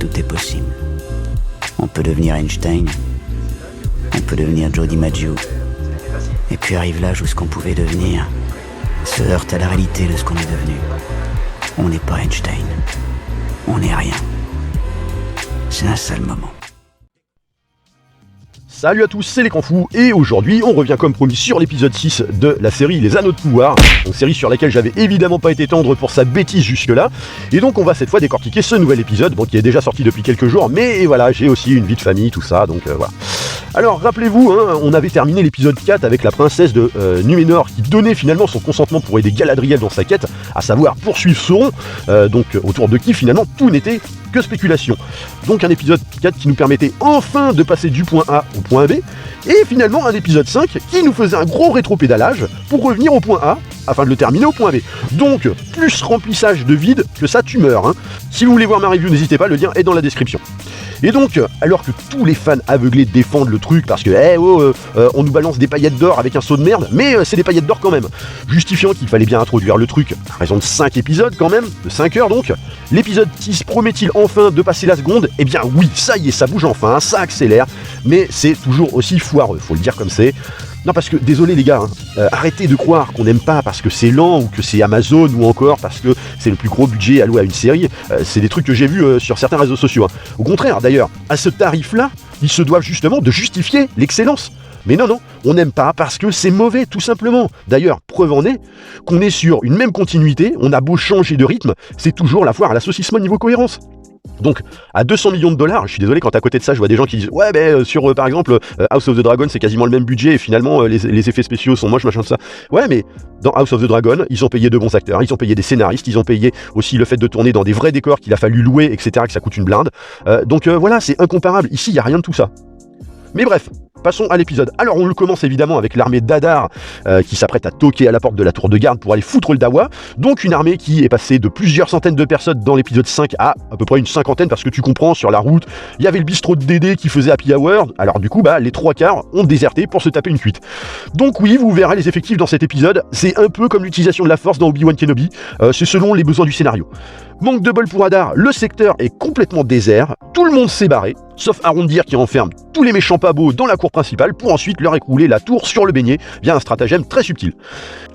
tout est possible. On peut devenir Einstein, on peut devenir Joe DiMaggio. Et puis arrive l'âge où ce qu'on pouvait devenir se heurte à la réalité de ce qu'on est devenu. On n'est pas Einstein, on n'est rien. C'est un sale moment. Salut à tous, c'est les Canfous, et aujourd'hui on revient comme promis sur l'épisode 6 de la série Les Anneaux de Pouvoir, une série sur laquelle j'avais évidemment pas été tendre pour sa bêtise jusque-là, et donc on va cette fois décortiquer ce nouvel épisode, bon qui est déjà sorti depuis quelques jours, mais voilà, j'ai aussi une vie de famille, tout ça, donc voilà. Alors rappelez-vous, hein, on avait terminé l'épisode 4 avec la princesse de Numénor qui donnait finalement son consentement pour aider Galadriel dans sa quête, à savoir poursuivre Sauron, donc autour de qui finalement tout n'était que spéculation. Donc un épisode 4 qui nous permettait enfin de passer du point A au point B, et finalement un épisode 5 qui nous faisait un gros rétropédalage pour revenir au point A afin de le terminer au point B. Donc plus remplissage de vide que sa tumeur. Hein. Si vous voulez voir ma review, n'hésitez pas, le lien est dans la description. Et donc, alors que tous les fans aveuglés défendent le truc parce que on nous balance des paillettes d'or avec un seau de merde, mais c'est des paillettes d'or quand même, justifiant qu'il fallait bien introduire le truc à raison de 5 épisodes quand même, de 5 heures donc, l'épisode 6 promet-il enfin de passer la seconde? Eh bien oui, ça y est, ça bouge enfin, ça accélère, mais c'est toujours aussi foireux, faut le dire comme c'est. Non parce que, désolé les gars, arrêtez de croire qu'on n'aime pas parce que c'est lent ou que c'est Amazon ou encore parce que c'est le plus gros budget alloué à une série, c'est des trucs que j'ai vus sur certains réseaux sociaux. Hein. Au contraire d'ailleurs, à ce tarif-là, ils se doivent justement de justifier l'excellence. Mais non, on n'aime pas parce que c'est mauvais tout simplement. D'ailleurs, preuve en est qu'on est sur une même continuité, on a beau changer de rythme, c'est toujours la foire à la saucissement niveau cohérence. Donc, à 200 millions de dollars, je suis désolé, quand à côté de ça, je vois des gens qui disent « Ouais, sur, par exemple, House of the Dragon, c'est quasiment le même budget, et finalement, les effets spéciaux sont moches, machin de ça. » Ouais, mais dans House of the Dragon, ils ont payé de bons acteurs, ils ont payé des scénaristes, ils ont payé aussi le fait de tourner dans des vrais décors qu'il a fallu louer, etc., que ça coûte une blinde. Donc voilà, c'est incomparable. Ici, il n'y a rien de tout ça. Mais bref, passons à l'épisode. Alors on le commence évidemment avec l'armée d'Adar qui s'apprête à toquer à la porte de la tour de garde pour aller foutre le dawa. Donc une armée qui est passée de plusieurs centaines de personnes dans l'épisode 5 à peu près une cinquantaine, parce que tu comprends, sur la route, il y avait le bistrot de Dédé qui faisait happy hour. Alors du coup, les trois quarts ont déserté pour se taper une cuite. Donc oui, vous verrez les effectifs dans cet épisode. C'est un peu comme l'utilisation de la force dans Obi-Wan Kenobi. C'est selon les besoins du scénario. Manque de bol pour Adar, le secteur est complètement désert, tout le monde s'est barré, sauf Arondir qui enferme tous les méchants pas beaux dans la cour principale pour ensuite leur écrouler la tour sur le beignet via un stratagème très subtil.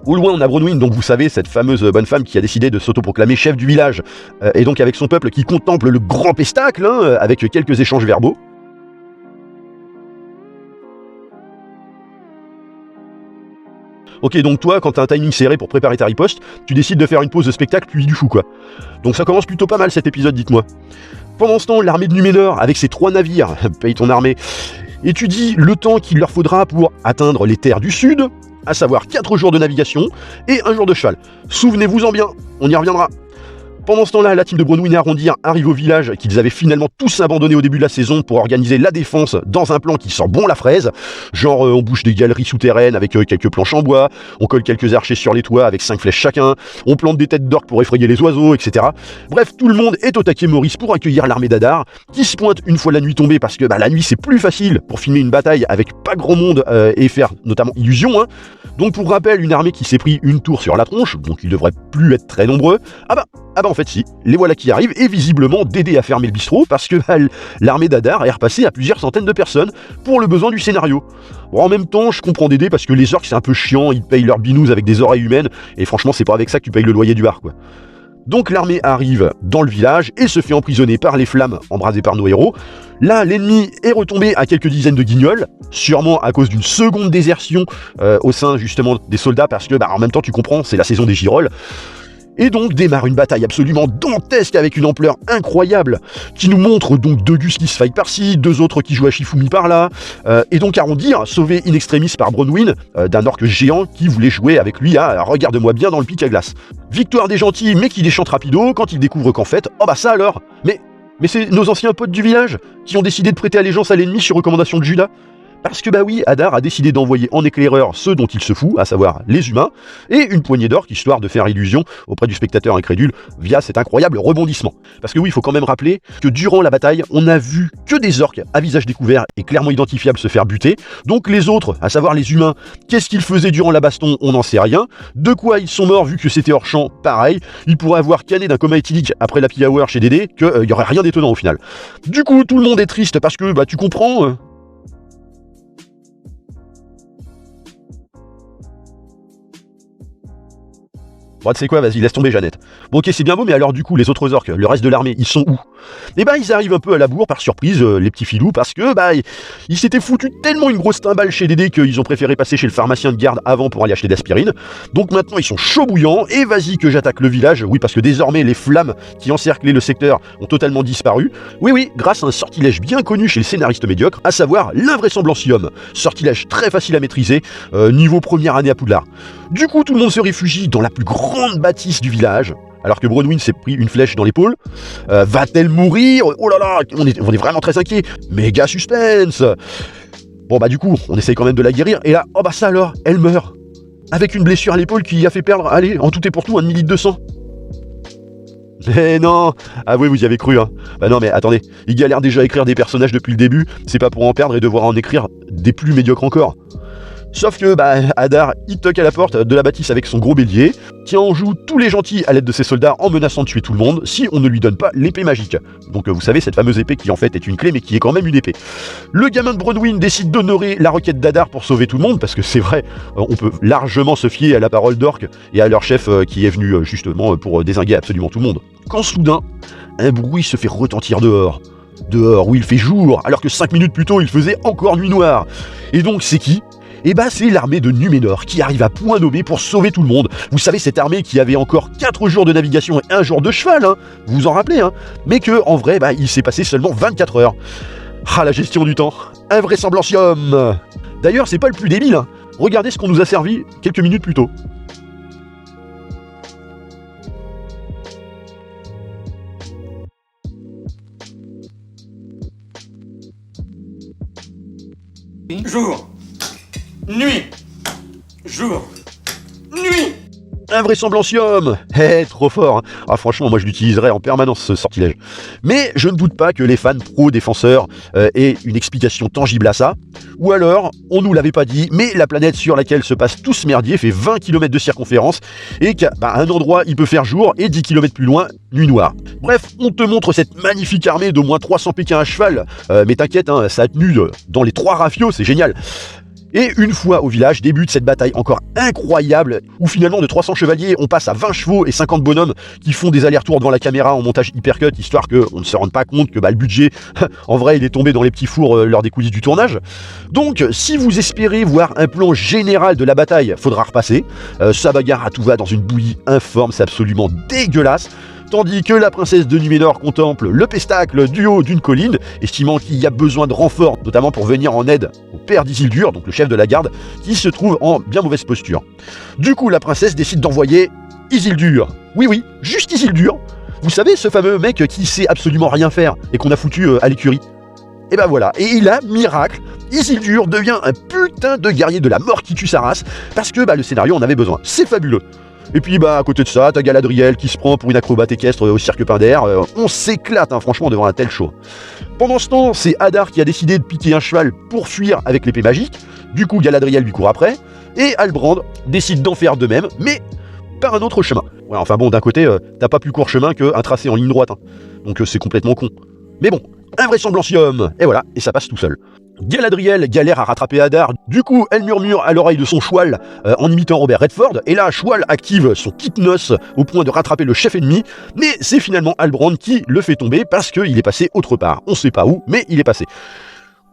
Au loin, on a Bronwyn, donc vous savez, cette fameuse bonne femme qui a décidé de s'autoproclamer chef du village, et donc avec son peuple qui contemple le grand pestacle, avec quelques échanges verbaux. Ok, donc toi, quand t'as un timing serré pour préparer ta riposte, tu décides de faire une pause de spectacle puis du fou quoi. Donc ça commence plutôt pas mal cet épisode, dites-moi. Pendant ce temps, l'armée de Numénor, avec ses 3 navires, paye ton armée, étudie le temps qu'il leur faudra pour atteindre les terres du sud, à savoir 4 jours de navigation et 1 jour de cheval. Souvenez-vous-en bien, on y reviendra. Pendant ce temps-là, la team de Bronwyn et Arondir arrive au village qu'ils avaient finalement tous abandonné au début de la saison pour organiser la défense dans un plan qui sent bon la fraise. Genre, on bouge des galeries souterraines avec quelques planches en bois, on colle quelques archers sur les toits avec 5 flèches chacun, on plante des têtes d'orques pour effrayer les oiseaux, etc. Bref, tout le monde est au taquet Maurice pour accueillir l'armée d'Adar, qui se pointe une fois la nuit tombée parce que la nuit c'est plus facile pour filmer une bataille avec pas grand monde et faire notamment illusion. Hein. Donc pour rappel, une armée qui s'est pris une tour sur la tronche, donc ils devraient plus être très nombreux, en fait si, les voilà qui arrivent et visiblement Dédé à fermer le bistrot parce que l'armée d'Adar est repassée à plusieurs centaines de personnes pour le besoin du scénario. Bon, en même temps, je comprends Dédé parce que les orques c'est un peu chiant, ils payent leurs binous avec des oreilles humaines et franchement c'est pas avec ça que tu payes le loyer du bar quoi. Donc l'armée arrive dans le village et se fait emprisonner par les flammes embrasées par nos héros. Là, l'ennemi est retombé à quelques dizaines de guignols, sûrement à cause d'une seconde désertion au sein justement des soldats parce que en même temps tu comprends, c'est la saison des girolles. Et donc démarre une bataille absolument dantesque avec une ampleur incroyable qui nous montre donc 2 Gus qui se fight par-ci, 2 autres qui jouent à Shifumi par-là, et donc Arondir sauvé in extremis par Bronwyn d'un orque géant qui voulait jouer avec lui à regarde-moi bien dans le pic à glace. Victoire des gentils mais qui déchante rapido quand ils découvrent qu'en fait, ça alors, mais c'est nos anciens potes du village qui ont décidé de prêter allégeance à l'ennemi sur recommandation de Judas. Parce que bah oui, Hadar a décidé d'envoyer en éclaireur ceux dont il se fout, à savoir les humains, et une poignée d'orques, histoire de faire illusion auprès du spectateur incrédule via cet incroyable rebondissement. Parce que oui, il faut quand même rappeler que durant la bataille, on n'a vu que des orques à visage découvert et clairement identifiables se faire buter, donc les autres, à savoir les humains, qu'est-ce qu'ils faisaient durant la baston, on n'en sait rien, de quoi ils sont morts vu que c'était hors champ, pareil, ils pourraient avoir canné d'un coma éthylique après l'happy hour chez Dédé, qu'il n'y aurait rien d'étonnant au final. Du coup, tout le monde est triste parce que, bah tu comprends... Bon, tu sais quoi, vas-y, laisse tomber Jeannette. Bon, ok, c'est bien beau, mais alors du coup, les autres orques, le reste de l'armée, ils sont où? Eh ben, ils arrivent un peu à la bourre, par surprise, les petits filous, parce que, bah, ils s'étaient foutus tellement une grosse timbale chez Dédé qu'ils ont préféré passer chez le pharmacien de garde avant pour aller acheter d'aspirine. Donc maintenant, ils sont chauds bouillants, et vas-y que j'attaque le village, oui, parce que désormais, les flammes qui encerclaient le secteur ont totalement disparu. Oui, grâce à un sortilège bien connu chez les scénaristes médiocres, à savoir l'invraisemblantioum. Sortilège très facile à maîtriser, niveau première année à Poudlard. Du coup, tout le monde se réfugie dans la plus grande bâtisse du village, alors que Bronwyn s'est pris une flèche dans l'épaule. Va-t-elle mourir? Oh là là, on est vraiment très inquiets. Méga suspense. Bon bah du coup, on essaye quand même de la guérir, et là, oh bah ça alors, elle meurt. Avec une blessure à l'épaule qui a fait perdre, allez, en tout et pour tout, 1 demi-litre de sang. Mais non, avouez, vous y avez cru, hein. Bah non mais attendez, il galère déjà à écrire des personnages depuis le début, c'est pas pour en perdre et devoir en écrire des plus médiocres encore. Sauf que bah, Hadar, il toque à la porte de la bâtisse avec son gros bélier, tient en joue tous les gentils à l'aide de ses soldats en menaçant de tuer tout le monde si on ne lui donne pas l'épée magique. Donc vous savez, cette fameuse épée qui en fait est une clé mais qui est quand même une épée. Le gamin de Bronwyn décide d'honorer la requête d'Hadar pour sauver tout le monde, parce que c'est vrai, on peut largement se fier à la parole d'Orc et à leur chef qui est venu justement pour dézinguer absolument tout le monde. Quand soudain, un bruit se fait retentir dehors. Dehors où il fait jour, alors que 5 minutes plus tôt il faisait encore nuit noire. Et donc c'est qui ? Et bah c'est l'armée de Numénor qui arrive à point nommé pour sauver tout le monde. Vous savez, cette armée qui avait encore 4 jours de navigation et 1 jour de cheval, hein, vous vous en rappelez, hein, mais que en vrai, bah, il s'est passé seulement 24 heures. Ah, la gestion du temps, invraisemblantioum. D'ailleurs, c'est pas le plus débile, hein. Regardez ce qu'on nous a servi quelques minutes plus tôt. Jour, nuit, jour, nuit. Invraisemblantioum. Trop fort, hein. Ah franchement, moi je l'utiliserais en permanence ce sortilège. Mais je ne doute pas que les fans pro-défenseurs aient une explication tangible à ça. Ou alors, on nous l'avait pas dit, mais la planète sur laquelle se passe tout ce merdier fait 20 km de circonférence, et qu'à un endroit il peut faire jour, et 10 km plus loin, nuit noire. Bref, on te montre cette magnifique armée d'au moins 300 pékins à cheval, mais t'inquiète, hein, ça a tenu dans les 3 rafios, c'est génial. Et une fois au village, débute cette bataille encore incroyable, où finalement de 300 chevaliers, on passe à 20 chevaux et 50 bonhommes qui font des allers-retours devant la caméra en montage hypercut, histoire qu'on ne se rende pas compte que le budget, en vrai, il est tombé dans les petits fours lors des coulisses du tournage. Donc, si vous espérez voir un plan général de la bataille, faudra repasser. Ça bagarre à tout va dans une bouillie informe, c'est absolument dégueulasse. Tandis que la princesse de Numénor contemple le pestacle du haut d'une colline, estimant qu'il y a besoin de renforts, notamment pour venir en aide au père d'Isildur, donc le chef de la garde, qui se trouve en bien mauvaise posture. Du coup, la princesse décide d'envoyer Isildur. Oui, juste Isildur. Vous savez, ce fameux mec qui sait absolument rien faire et qu'on a foutu à l'écurie. Et ben voilà, et là, miracle, Isildur devient un putain de guerrier de la mort qui tue sa race, parce que le scénario en avait besoin. C'est fabuleux. Et puis à côté de ça, t'as Galadriel qui se prend pour une acrobate équestre au cirque Pinder. On s'éclate franchement devant un tel show. Pendant ce temps, c'est Hadar qui a décidé de piquer un cheval pour fuir avec l'épée magique. Du coup, Galadriel lui court après. Et Halbrand décide d'en faire de même, mais par un autre chemin. Ouais, enfin bon, d'un côté, t'as pas plus court chemin qu'un tracé en ligne droite. Hein. Donc c'est complètement con. Mais bon, invraisemblantioum. Et voilà, et ça passe tout seul. Galadriel galère à rattraper Hadar, du coup elle murmure à l'oreille de son choual en imitant Robert Redford, et là Choual active son kit noce au point de rattraper le chef ennemi, mais c'est finalement Halbrand qui le fait tomber parce qu'il est passé autre part, on sait pas où, mais il est passé.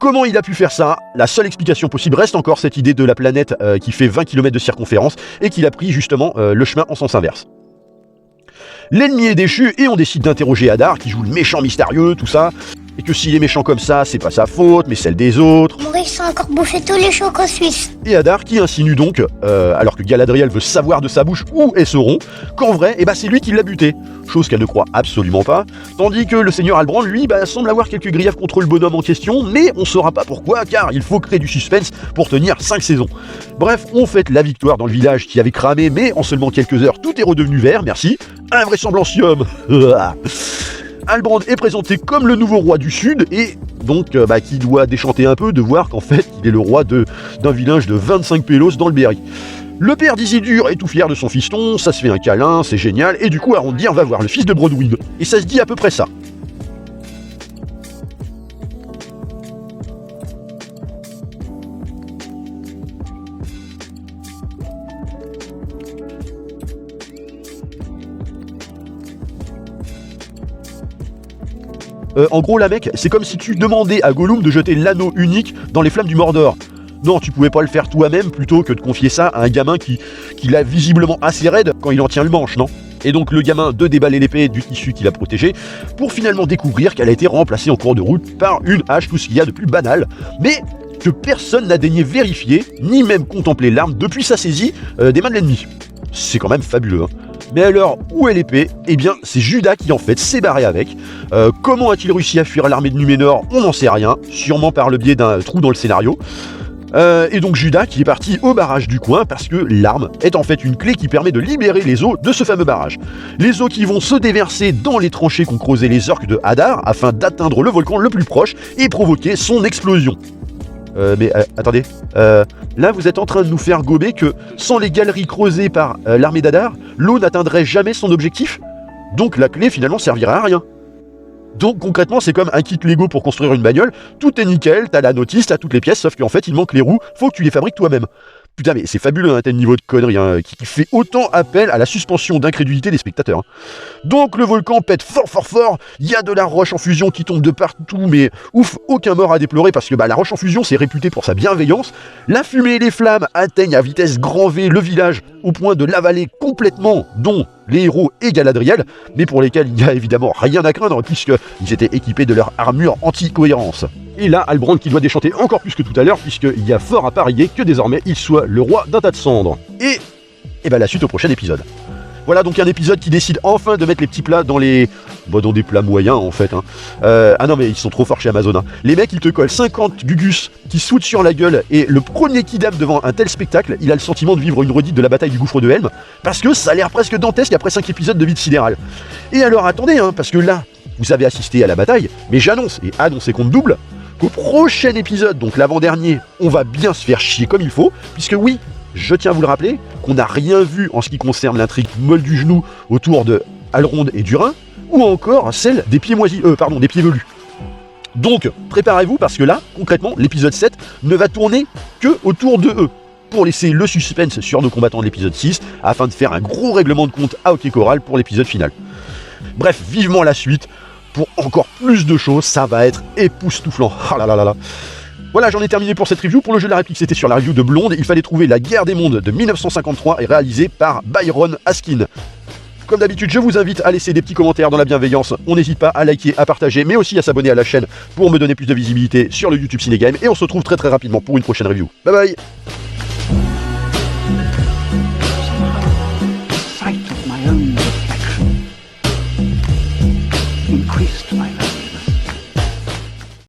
Comment il a pu faire ça? La seule explication possible reste encore cette idée de la planète qui fait 20 km de circonférence et qu'il a pris justement le chemin en sens inverse. L'ennemi est déchu et on décide d'interroger Hadar qui joue le méchant mystérieux, tout ça. Et que s'il est méchant comme ça, c'est pas sa faute, mais celle des autres. Maurice a encore bouffé tous les chocos suisses. Et Hadar qui insinue donc, alors que Galadriel veut savoir de sa bouche où est Sauron, qu'en vrai, c'est lui qui l'a buté. chose qu'elle ne croit absolument pas, tandis que le seigneur Halbrand, lui, semble avoir quelques griefs contre le bonhomme en question, mais on saura pas pourquoi, car il faut créer du suspense pour tenir 5 saisons. Bref, on fête la victoire dans le village qui avait cramé, mais en seulement quelques heures, tout est redevenu vert, merci, invraisemblancium. Halbrand est présenté comme le nouveau roi du Sud, et donc qui doit déchanter un peu de voir qu'en fait, il est le roi d'un village de 25 pélos dans le Berry. Le père d'Isildur est tout fier de son fiston, ça se fait un câlin, c'est génial, et du coup Arondir va voir le fils de Brodwyn. Et ça se dit à peu près ça. En gros, la mec, c'est comme si tu demandais à Gollum de jeter l'anneau unique dans les flammes du Mordor. Non, tu pouvais pas le faire toi-même plutôt que de confier ça à un gamin qui l'a visiblement assez raide quand il en tient le manche, non ? Et donc le gamin de déballer l'épée du tissu qu'il a protégé pour finalement découvrir qu'elle a été remplacée en cours de route par une hache, tout ce qu'il y a de plus banal, mais que personne n'a daigné vérifier, ni même contempler l'arme depuis sa saisie des mains de l'ennemi. C'est quand même fabuleux, hein. Mais alors, où est l'épée ? Eh bien, c'est Judas qui en fait s'est barré avec. Comment a-t-il réussi à fuir l'armée de Numénor ? On n'en sait rien, sûrement par le biais d'un trou dans le scénario. Et donc Judas qui est parti au barrage du coin parce que l'arme est en fait une clé qui permet de libérer les eaux de ce fameux barrage. Les eaux qui vont se déverser dans les tranchées qu'ont creusées les orques de Hadar afin d'atteindre le volcan le plus proche et provoquer son explosion. Attendez, là vous êtes en train de nous faire gober que sans les galeries creusées par l'armée d'Hadar, l'eau n'atteindrait jamais son objectif ? Donc la clé finalement servira à rien. Donc concrètement c'est comme un kit Lego pour construire une bagnole, tout est nickel, t'as la notice, t'as toutes les pièces, sauf qu'en fait il manque les roues, faut que tu les fabriques toi-même. Putain mais c'est fabuleux un tel niveau de connerie qui fait autant appel à la suspension d'incrédulité des spectateurs. Donc le volcan pète fort, il y a de la roche en fusion qui tombe de partout, mais ouf, aucun mort à déplorer parce que la roche en fusion c'est réputé pour sa bienveillance. La fumée et les flammes atteignent à vitesse grand V le village au point de l'avaler complètement, dont les héros et Galadriel, mais pour lesquels il n'y a évidemment rien à craindre puisqu'ils étaient équipés de leur armure anti-cohérence. Et là, Halbrand qui doit déchanter encore plus que tout à l'heure, puisqu'il y a fort à parier que désormais il soit le roi d'un tas de cendres. Et la suite au prochain épisode. Voilà donc un épisode qui décide enfin de mettre les petits plats dans dans des plats moyens en fait. Ah non mais ils sont trop forts chez Amazon. Les mecs ils te collent 50 gugus qui sautent sur la gueule et le premier kidam devant un tel spectacle, il a le sentiment de vivre une redite de la bataille du gouffre de Helm, parce que ça a l'air presque dantesque après 5 épisodes de vide sidéral. Et alors attendez, parce que là, vous avez assisté à la bataille, mais j'annonce, et annoncez compte double, qu'au prochain épisode, donc l'avant-dernier, on va bien se faire chier comme il faut, puisque oui, je tiens à vous le rappeler, qu'on n'a rien vu en ce qui concerne l'intrigue molle du genou autour de Halbrand et Durin, ou encore celle des pieds des pieds velus. Donc, préparez-vous parce que là, concrètement, l'épisode 7 ne va tourner que autour de eux, pour laisser le suspense sur nos combattants de l'épisode 6, afin de faire un gros règlement de compte à Hockey Coral pour l'épisode final. Bref, vivement la suite, pour encore plus de choses, ça va être époustouflant. Ah là là là là. Voilà, j'en ai terminé pour cette review. Pour le jeu de la réplique, c'était sur la review de Blonde. Il fallait trouver La Guerre des Mondes de 1953 et réalisé par Byron Askin. Comme d'habitude, je vous invite à laisser des petits commentaires dans la bienveillance. On n'hésite pas à liker, à partager, mais aussi à s'abonner à la chaîne pour me donner plus de visibilité sur le YouTube Cinégame. Et on se retrouve très rapidement pour une prochaine review. Bye bye.